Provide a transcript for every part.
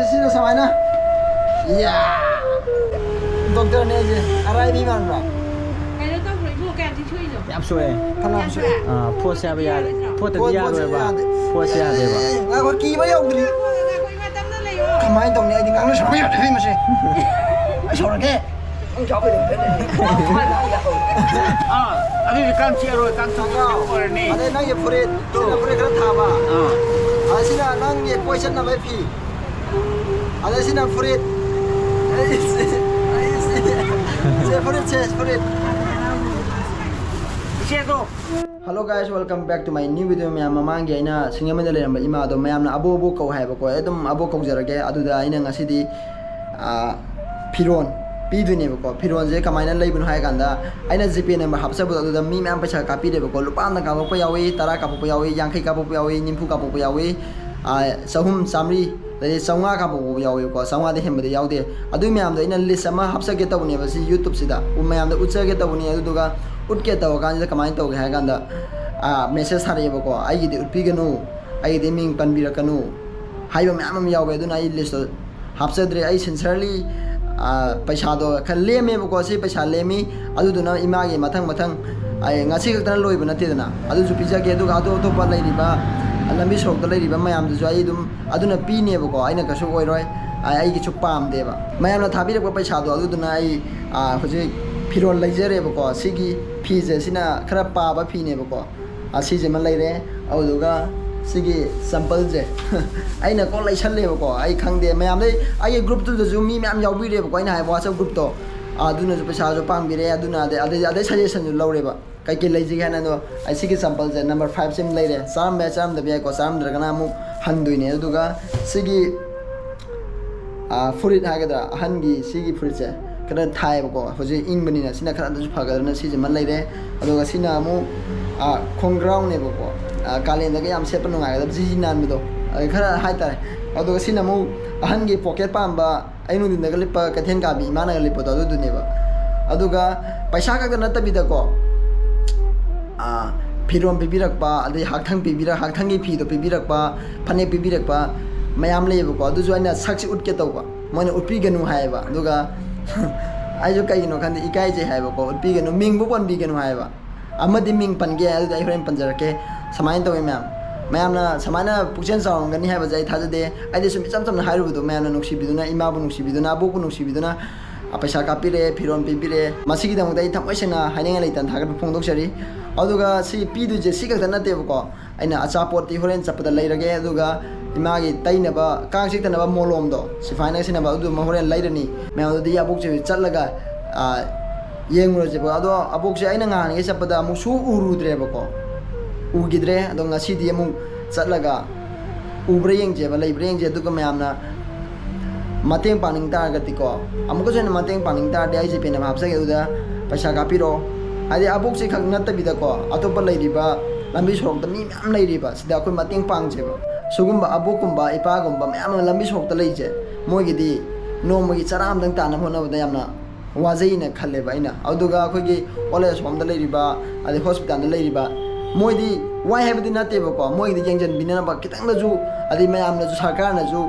Sino sama na? Yeah. Dokter ni je. Arai ni mana bro? Kalau tu boleh buat kan cuci tu. Yap suai. Kalam suai. Puas siapa ya? Puas terbiar tu ba. Puas siapa ba? Aku kiba ya ugri. Aku ingat tak ada lagi. Kamai tong ni ai ding ang sama ya tapi masih. Ai sorang ke? Ang jauh ke? Ada kan ciaro kan sangkau orang ni. Ada nang ye furit. Sina furit kan thama. Sina nang ye poison na bai phi. Ada sina furit. Hello guys, welcome back to my new video. Mayam mamang gi aina singam da leramba ima do mayam na abo kau hai ba ko edum abo kau jarage aduda aina ngasidi phiron pidune ba ko phiron je kamaina leibun hai kanda aina gp number hapsa bu aduda mi mayam paisa ka pi de ba ko lupa na ka ba yawi tara ka ba yawi yangkai ka ba yawi nimpu ka ba yawi sahum samri dari saunga ka ba yawi ko saunga de hemba de yawde adu mayam da ina list ama hapsa ge ta bune ba si youtube sida mayam da utsa ge ta bune aduga utke ta kan je kamain to ge ha kanda message hare ba ko ai gi de utpi ganu ai de ming pan birakanu haiba mayam am yawe aduna ai list hapsa dre ai sincerely paisa do khal leme ba ko si paisa lemi aduduna ima ge mathang ai ngasi ka tan loiba nate dana adu ju pizza ge adu ado to pa lai riba lambi sok da lai riba mayam ju ai dum aduna pi ne ba ko aina ka so oi roi ai gi chu pam de ba mayam na thabi ba paisa do aduduna ai hoje phiron laijare ba ko sigi phi je sina khara pa ba phi ne ba ko asi je man lai re aduga sigi sample je aina ko lai chal le ba ko ai khang de mayam dei ai group tu ju mi mayam yaw bi re ba ko aina hai whatsapp group to aduna ju paisa ju pam bi re aduna de suggestion ju law re ba kai ke lai ji kana no ai sigi sample je number 5 sim lai re sam ba sam da bi ko sam dra kana mu handui ne aduga sigi furit ha ga da hangi sigi furit je kada thai ba ko hoje ing bani na sina khara ju phaga na si je man lai re aduga sina mu khonground ne ba ko kalen da ga yam set pa nu ga da ji nan mi do khara hai ta aduga sina mu hangi pocket pam ba ai nu din da ga lipa ka then ka bi ma na ga lipa do du ne ba aduga paisa ka ga na ta bi da ko phirom pibirak pa adai hakthang pibirak hakthang gi phi do pibirak pa phane pibirak pa mayam le ba ko adu ju aina saksi utke taw ba mone utpi ganu hai ba aduga ai jo kai no khande ikai je hai ba ko utpi ganu ming bu pon bi ganu hai ba amadi ming pan ge adu ai frame panjar ke samain taw mayam na samana pukchen sawang gani hai ba jai thaja de ai de sum cham cham na hairu do mayam na nuksi biduna ima bu nuksi biduna abu ku nuksi biduna paisa ka pire phiron pibire masigi dang dai thamoi sena hainga leitan thagat phongdok sari aduga si pidu je si ka na te ko aina acha pot ti horen chapada leirage aduga imagi taina ba kang sik tana ba molom do si faina sina ba adu ma horen leirani me adu dia buk je chatlaga yengro je ba adu abuk je aina nga nge chapada mu su urudre ba ko ugidre adu ngasi di mu chatlaga ubre yeng je ba leibre yeng je aduga mayamna mateng paning ta ga ti ko amuko jena mateng paning ta de ai je pena hapsa ge uda paisa ka piro adi abuk se khak na ta bi da ko atopa lai riba lambi sorok ta mi myam lai riba sida ko mateng pang je ba sugumba abukumba ipa gumba myam lambi sorok ta lai je moi gi di no mo gi charam dang ta na hona ba da yamna wajai na khalle ba ina aduga ko gi ole som da lai riba adi hospital da lai riba moi di why have di na te ba ko moi di jengjan binana ba kitang na ju adi myam na ju sarkar na ju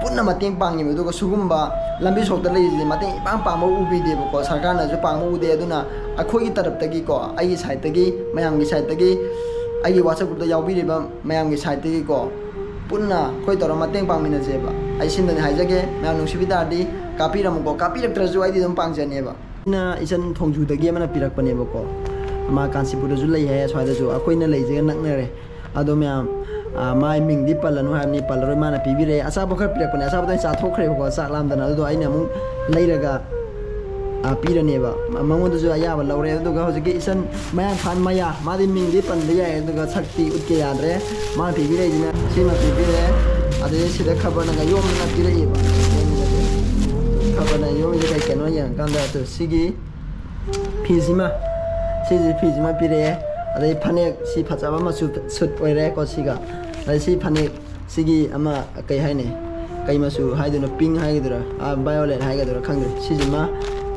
punna mateng pangi me duga sugumba lambi sok da lai ji mateng ipang pang mo ubi de ko sarkar na ju pang mo ude aduna akhoi gi tarap tagi ko ai side tagi mayam gi side tagi ai whatsapp group da yawbi re ba mayam gi side tagi ko punna khoi tor mateng pang mina je ba ai sin da hai jage mayam nu sibida di kapi ram ko kapi rak tra ju ai di dum pang jane ba na isan thongju da ge mana pirak pane ba ko ma kansipu da ju lai hai swai da ju akhoi na lai je nak na re ado mayam mai ming di palanu ha ni palro mana pibire asa bokhar pirak pane asa ba sa thokre ko sa lam da na do aina mu leiraga pirane ba mangon ju aya ba lawre do ga hoje isan mayam khan maya ma di ming di pan de ya do ga sakti utke yadre ma pibire jina sima pibire ade si da khabar na ga yom na pire ba khabar na yom je kai keno ya kan da to sigi phizima pire ade phane si phachaba ma sut oire ko siga ade si phane sigi ama kai haine kai masu haiduna pink haidura violet haidura khangre sijima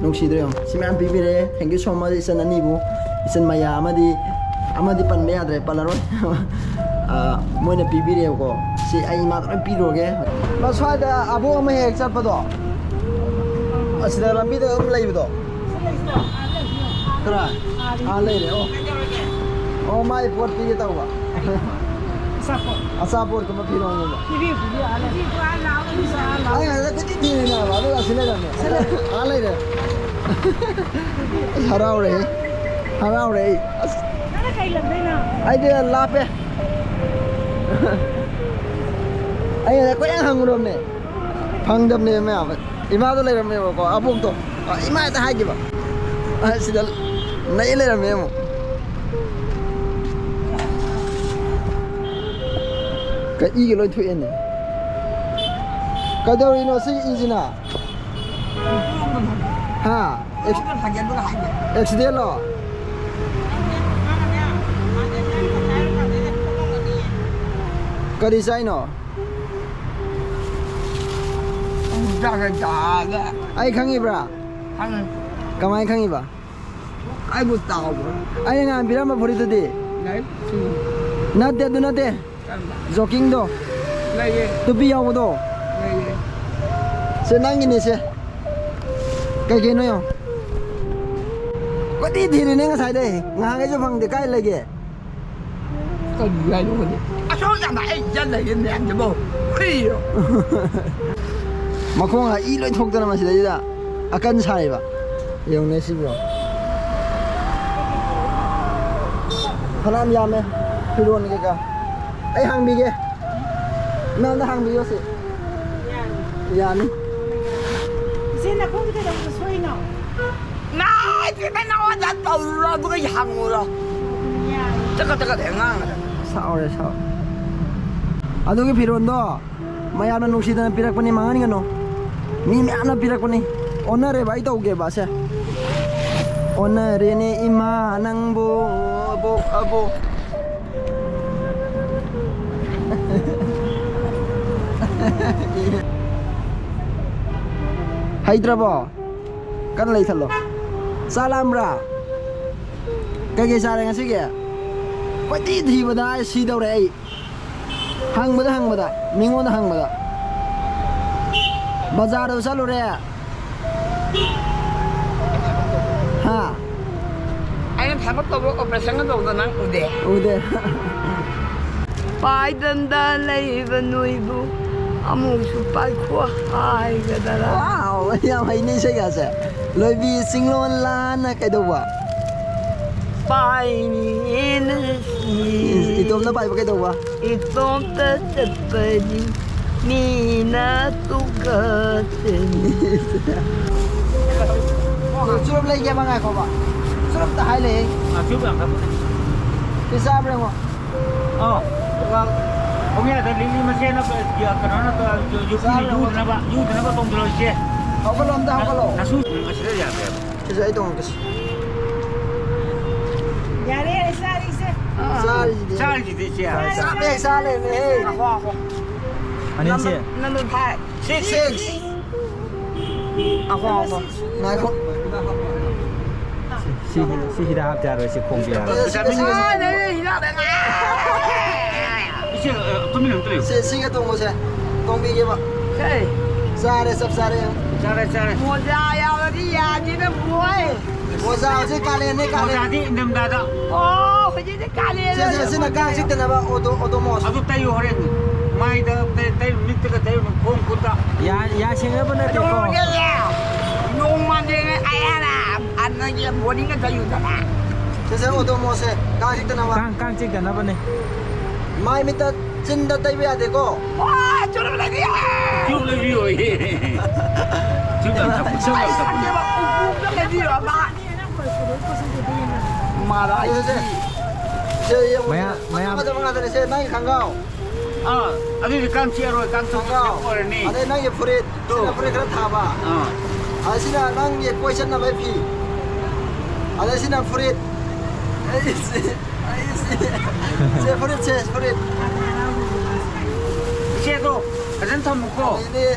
nungsidre siman pibire thank you so much isan anibu isan maya amadi pan me adre palaroi ꯃꯣꯏꯅ ꯄꯤꯕꯤꯔꯦꯕꯀꯣ ꯁꯤ ꯑꯩ ꯏꯃꯥꯗ ꯂꯣꯏ ꯄꯤꯔꯨꯔꯒꯦ ꯃꯁ꯭ꯋꯥꯏꯗ ꯑꯕꯣꯛ ꯑꯃ ꯍꯦꯛ ꯆꯠꯄꯗꯣ ꯑꯁꯤꯗ ꯂꯝꯕꯤꯗ ꯑꯗꯨꯝ ꯂꯩꯕꯗꯣ ꯈꯔ ꯂꯩꯔꯦ ꯑꯣ ꯃꯥꯏ ꯄꯣꯠ ꯄꯤꯒꯦ ꯇꯧꯕ ꯑꯆꯥꯄꯣꯠꯀꯨꯝꯕ ꯐꯤꯔꯣꯟꯒꯨꯝꯕ ꯑꯩ ꯉꯁꯥꯏ ꯀꯨꯏꯗꯤ ꯊꯤꯔꯤꯅꯦꯕ ꯑꯗꯨꯒ ꯑꯁꯤ ꯂꯩꯔꯝꯃꯦ ꯂꯩꯔꯦ ꯑꯁ ꯍꯔꯥꯎꯔꯦ ꯑꯩ ꯑꯁ ꯑꯩꯗꯤ ꯂꯥꯞꯄꯦ ꯑꯩ ꯉꯁꯥꯏ ꯀꯣꯏꯌꯥꯡ ꯍꯪꯉꯨꯔꯕꯅꯦ ꯐꯪꯗꯕꯅꯦ ꯃꯌꯥꯝ ꯏꯃꯥꯗꯣ ꯂꯩꯔꯝꯃꯦꯕꯀꯣ ꯑꯕꯣꯛꯇꯣ ꯏꯃꯥ ꯍꯦꯛꯇ ꯍꯥꯏꯈꯤꯕ ꯁꯤꯗ ꯅꯩ ꯂꯩꯔꯝꯃꯦ ꯑꯃꯨꯛ 이게 ꯂꯣꯏ ꯊꯣꯛꯑꯦꯅꯦ ꯀꯩꯗꯧꯔꯤꯅꯣ ꯁꯤ 이지나 ꯍꯥ ꯑꯦꯛꯁꯤꯗꯦꯟꯠꯂꯣ ꯀꯔꯤ ꯆꯥꯏꯅꯣ ꯑꯩ ꯈꯪꯉꯤꯕ꯭ꯔꯥ ꯀꯃꯥꯏ ꯈꯪꯉꯤꯕ ꯑꯩꯕꯨ ꯇꯥꯎꯕ꯭ꯔꯥ ꯑꯩꯅ ꯉꯥꯟ ꯄꯤꯔꯝꯕ ꯐꯨꯔꯤꯠꯇꯨꯗꯤ ꯅꯠꯇꯦ ꯑꯗꯨ ꯅꯠꯇꯦ ꯖꯣꯀꯤꯡꯗꯣ ꯇꯨꯄꯤ ꯌꯥꯎꯕꯗꯣ ꯁꯦ ꯅꯪꯒꯤꯅꯦ ꯁꯦ ꯀꯩꯀꯩꯅꯣ ꯌꯦꯡꯉꯣ ꯀꯣꯏꯊꯤ ꯊꯤꯔꯤꯅꯦ ꯉꯁꯥꯏꯗꯩ ꯉꯍꯥꯟꯈꯩꯁꯨ ꯐꯪꯗꯦ ꯀꯥꯏ ꯂꯩꯒꯦ ꯃꯈꯣꯡ ꯏ ꯂꯣꯏ ꯊꯣꯛꯇꯅ ꯃꯁꯤꯗꯩꯗ ꯑꯀꯟ ꯁꯥꯏꯕ ꯌꯦꯡꯉꯨꯅꯦ ꯁꯤꯕꯣ ꯐꯅꯌꯥꯝ ꯌꯥꯝꯃꯦ ꯐꯤꯔꯣꯟ ꯀꯩꯀꯥ ꯑꯩ ꯍꯥꯡꯕꯤꯒꯦ ꯅꯪꯅ ꯍꯥꯡꯕꯤꯌꯣ ꯁꯤ ꯌꯥꯅꯤ 이제는 거기다 여기서 소리나. 나 집에 나와서 떠올라 누가 향으로 저거 대강하다 사오래 사오 아동이 피론도 마야나 농시다나 피락보니 망하니 가노 미 매나 피락보니 오늘에 바이도 오게 바세 오늘이니 이마 낭보 아보 하이드라보 kan lấy thật lo salam ra cái sao đây ngasi kìa quay tí thì mà đã xí đâu đấy hang mà đã mingon hang mà đã bazar đâu sao rồi ha anh 잘못도 오퍼레이션 정도 난 우대 바이든다 레이브 누이부 아무수 빨고 하이가다라 wow ya mày nên sẽ gà sẽ lời vì sinh lon la na cái đâu à 바이니는 itom na bay cái đâu à 이tom 뜻뜻이 미나 똑같은 suruh lagi apa nggak kau pak suruh tak hai lagi Chú bạn không? bisa berapa Vâng. Hôm nay thì lý mà xe nó giờ cái nó dù nó có tung rồi xe. kau kalau dah kau kalau Nó xuống nó sẽ ra về. cái gì itu nggak sih 야래 쌀이 있어. Sao gì thì xe. sampai sale nih Anh em xe. 나는 다 six này không Si đã học rồi sẽ không biết. 아, 네, 이라네. Xe tôi mình làm xe cái tung một xe tung bị cái mà Hey, ra đây sắp ra đây Sao đây. 뭐 자야 어디 야지는 뭐해? mua ra chứ ca lên đấy ca Còn lên ra thì nằm đó đó. 어, 이제 까리는. xe là ca chứ tên là ô tô mò 아주 따요 하래. 마이다 때 밑에가 때 콩쿠다. 야 생각은 어때? 용이야. 용만 되는 아야라. 안 나게 뭐니까 더 유잖아. xe ô tô mò xe ca chứ tên là 깡 찍잖아 보네. mai mình ta chân ta tay bây giờ có 와, 저런 애야. 죽을 위로해. 죽을 다 말아. xe Maya. mà đây xe này khang cao 아, 아주 깜치야로 깜짝 khang cao 놀라네. ở đây này phượt xe là phượt cái thả ba ở đây là năng nghiệp quay chân là mấy phi ở đây là phượt xe phượt 새도 가전타 먹고 ini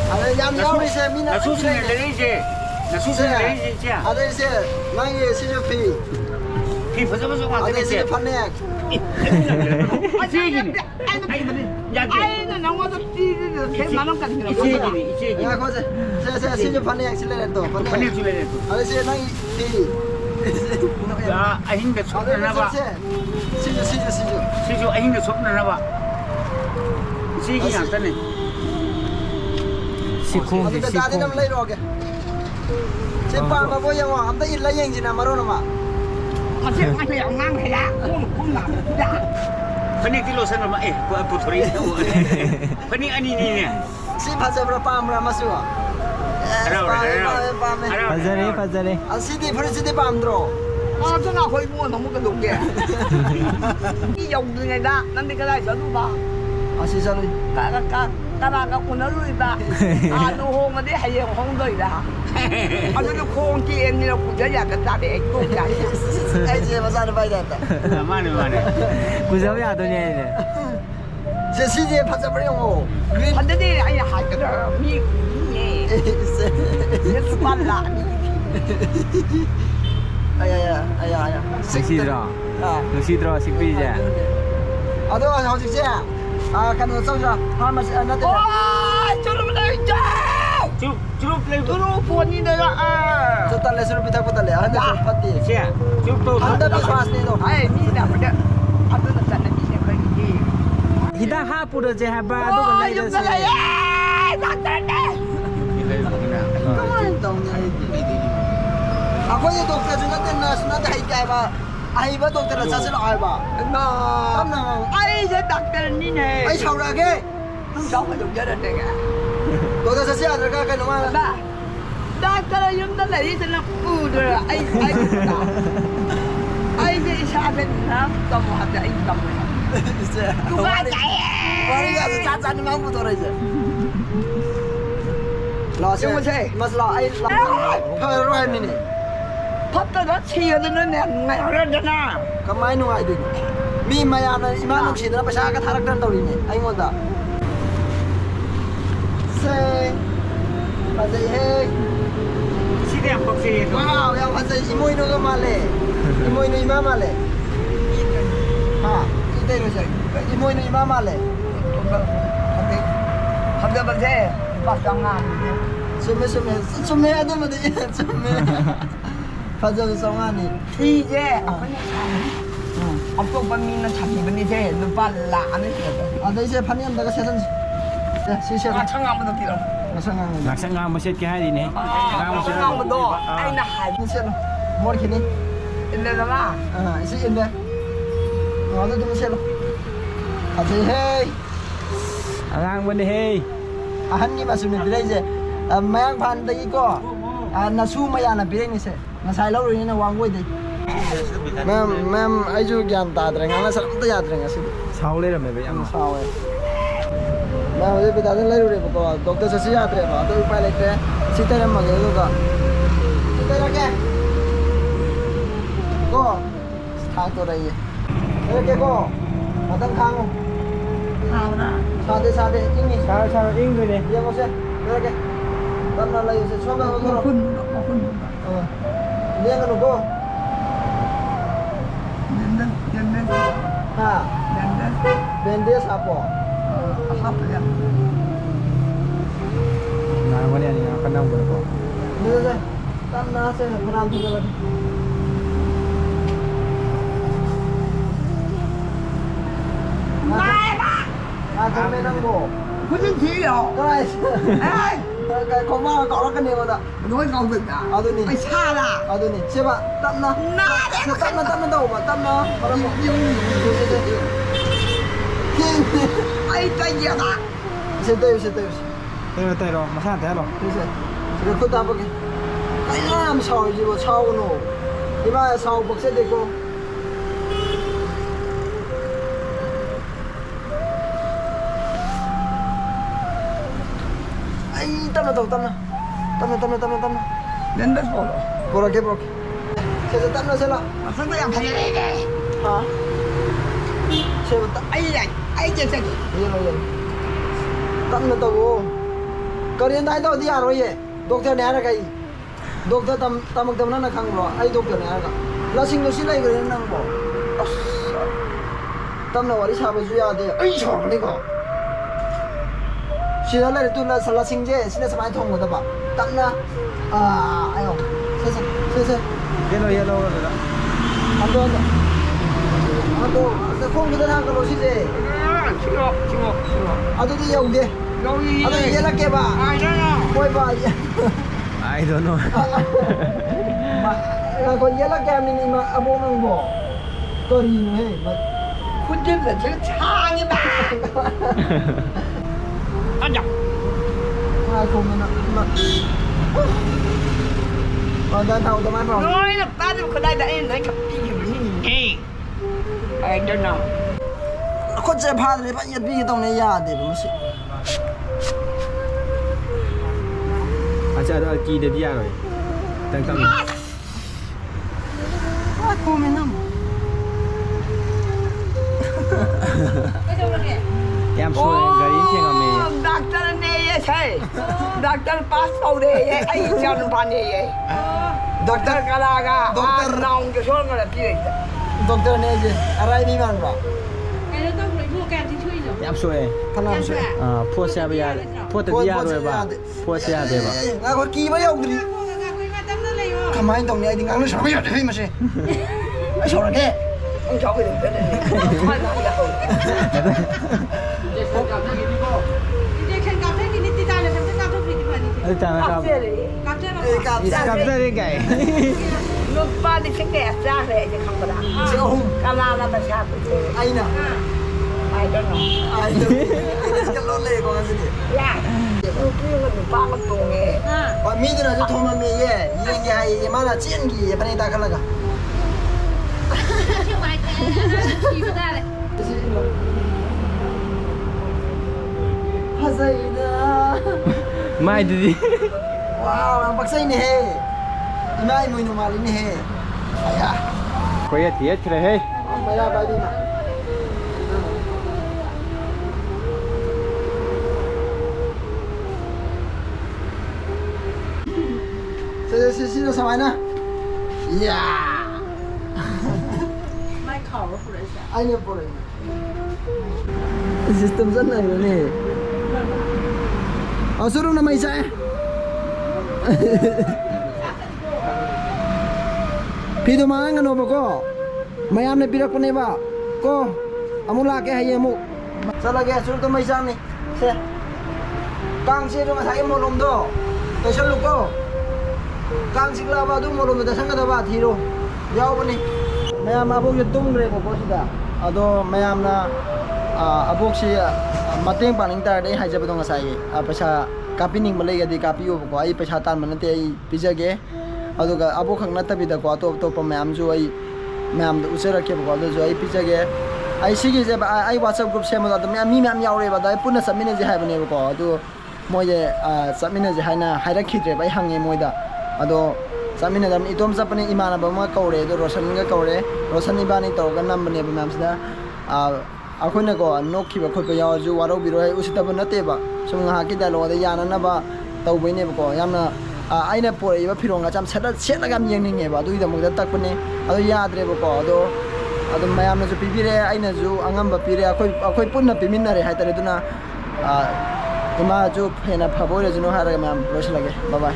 ở đây dám nhau đi xe mình 나 수순을 내리지. 나 수순을 내리지. ở đây xe năng nghiệp xe phi 비 벗어벗어 ở 왔더니 đây xe 새. phát nè 이세기니. 아이는 나와서 뛰는 개 많은 거 같은 거. 이세기니 이세기니. 야 거제 세 신주 판에 실내 또 판에 줄래 또. 아저씨 나이 야 아hinga 속나 봐. 신주 시주 아hinga 속나 봐. 이세기 안 되네. 시콩 어디 다들 남 레이로게 제파 마 보여 와 암다 일 라이행 지나 마로나 마 아직 아직 양망 해야. 콩나. Panik kilo sana ma putri. Panik ani ni ni. 시 파자 브라 팜라 마수와 파자레 파자레 아시디 프레시디 팜드로 아, 전화 거의 뭐 너무 그 높게. 이 용등에다 남들 그다 저도 봐. 아시자루 까라가 오늘로이다. 아, 노홍어디 해영 홍도이다. 아주 콩기 엔니로 부자야 그다데 콩야. 아이제 마사르 바이다다 Mana. 구자위 아도니네 제 시디에 파자 브라 오 반대데 아니 하거든. 미 예. 예스 빨라. 아야야 섹시드라 섹시드라 식비제 아도 하우지제 아 간다 써자 하마스 나데 와, 저놈 나이자. Curup lagi. 들어 보니 내가. 저 달래 수로 비타 고달래 한데 파티 Sia. Curup tu. 한다 비스와스니 도 아이 미다 보다. 아도는 잔네 이제 거기. 히다 하푸르제 하바 와, 도가 라이더스 용가야. 나타네. 그만 동네 아고니 독터 주는데 나스나데 하이까바 아이바 독터라 자스로 아이바 나. 땀나 아이 제 닥터니네. 아이 차우라게 정말 좀 열었대가. 독터 자스 아들가 그놈아 나. 닥터 용다 레이들라 우들 아이 이제 샤벤나 너무 하다 이 너무. 누가 자해? 머리가 짜짜는 마음부터 그래 이제 라세 용무새. 마슬라 아이 라 로하미니 팝다가 치여드는 내가 그마이 누아이도 미 마야나 이만 옥시드나 파샤가 타락단 돌이네 아이몬다 세 맞아이 해 Sini yang boxi tu. 와우 야 맞아 이모이노가 말래 이모이노 이마 말래 아 이대로서 이모이노 이마 말래 한대 번째 박상아 소매 하다마다 소매 파자도 성하니 이제 아빠 믿는 잡히는 이제 눈발라 안 했어. 아, 나 이제 판이한다가 세상 자, 시시하게 아, 청아무도 빌어. 마상한 낙상가 마셋 게 하리네 청아무도 아이나 할. 세로 머리키니 일레다가 아, 이제 인데 너도 좀 세로 가지 헤이 아랑 번데 헤이 아한니 말씀을 드려 이제 마양 판다 이거 아, 나 수마야나 비행이세 나 살로르니나 왕고이데 맴 아이주 ଜ୍ଞ안 따드랭 하나 사람도 야드랭 하시 사울레라메 베양 사웨 나 어제 비다든 레루레 보고 독터 서시 야드레 봐 또 이빨 레트 시테레 마게 이거가 시테레게 고 스타토레이 이렇게 고 어떤 강우 하오나. 사대 잉니 잘 잉그네 이거 보세요 이렇게 땀날라 요새 처음에 오도록 liang ano ko 연는 ha bendes apo 하프야. 나만이 아니야 끝나고 그러고 nila tam na sa haram tu lang kami nang mo 무슨 뒤요? guys 에이, cái không mà có cái này mà đã 너희 가보다. 아드니 아이 살아. 아드니 제발 땀나 땀나 đâu mà 땀나 바로 아이 따이야다. 세대요 때려 때려 마산 때려 그래서 이거 그다 보게 까이람 사오지고 사오노 이마에 사오 복세 되고 아이 땀나 연는 보러. 보라게 세서 땀나 세라 무슨 거야? 달리네. 아 세부 땀 아이 저기. 이거 땀났다고 거리엔 다이도 어디 알아 얘 독터 내가 가이 독터 땀 때문에 나 강로 아이 독터 내가 라싱도 실라이 그래 난 뭐. tamna wari sabasu yade ai shorne ko sida la tu la sala singje sina samai thong da ba tamna ayo se yellow yellow rồi ando khong da na ka lo si je Chiro. ado di yong de Đâu ado yela ke ba Ai đó nào. koi ba I don't know ma ko yela ke ni ma abo nang bo to ri he ma 혼자서 저 창이 봐. Ăn nhọc. ai ko na ma dan thau da ma ba nói là ba đứa con đây đã em nói gặp đi gì Ê. I don't know. ko je pha le ba yat bi tong ne ya de ba si acha đó chi để bia rồi tăng tăng ai ko me nam em xôi gari thiên ở mày Doctor này vậy, doctor pass out đấy, ai cho nó bán đấy vậy. Doctor kalaga, Doctor. nong cái số nó là gì? doctor ne je arai bi man ba Cái đó tôi phải mua kèm thì chui rồi. em xôi thanam se phua xe bia phua tự bia rồi bà phua xe để bà na ko ki ba yong dri Mua cái quay mà tắm nó lấy mà. kamai tong ne ai ding ang so ya de ma se ai so ra ke Ông cháu cái đường này, thôi nó là hồi. Cái khen cà phê cái nít ta là thằng cà phê gì mà nít. ấy chả là Cặp gì? Cà phê nó. cặp ra đi cái Nó ba đi cái kẹt ra này thì không có đã. se hum Kala là ta sao vậy? ai na I don't know. ai do ini skal lo le ko ga se Yeah. Nó kia là nó ba con tuồng nghe. wa mi de na jo thoma me ye yen ge hai ma la chen gi ye pani ta khala ga Chứ mày chỉ vào đây. Hazaina mai đi wow ang paksai ni he imai moi no mali ni he aya quay thiệt rồi hey maya ba di na se no samai na ya Mày khẩu nó phụ đấy sao? ai ne pore system zan na ne asuru na mai sa pido mang ano ba ko mayam na pirak pa ne ba ko amula ke haye mu sala ge asuru to mai sam ni se kang se ro ngasai mo lom do te sal lu ko kang sikla ba du mo lom da sang da ba thiro yaw pa ni mayam abok ye tung re ko sida ado mayam na abok si mateng paning tar dei haja ba do ngasai paisa kapining malai ga di kapiyo ko ai paisa tan manate ai pijage aduga abo khang natabida ko top top mayam ju ai mayam da usera ke ko do ju ai pijage ai sigi je ai whatsapp group sema da mi myam yaure ba da punna samine je haibane ko adu moye samine je haina haira khidre bai hange moida ado samine dam itom sapane imana ba ma kaure do roshan ga kaure roshan ibani to ga nambane ba myam sida akhona ko nokhi ba khoi pa yaw ju waro biro ai usita ba nate ba sum nga ki da lo da yana na ba tau bai ne ba ko yamna aina pore ba phironga cham set ga mi yeng ne ba du da mo da tak pane ado yadre ba ko ado mayam na ju pibire aina ju angam ba pire akhoi punna piminare hai tare duna ima ju phena phabore ju no haraga mam losh lage bye bye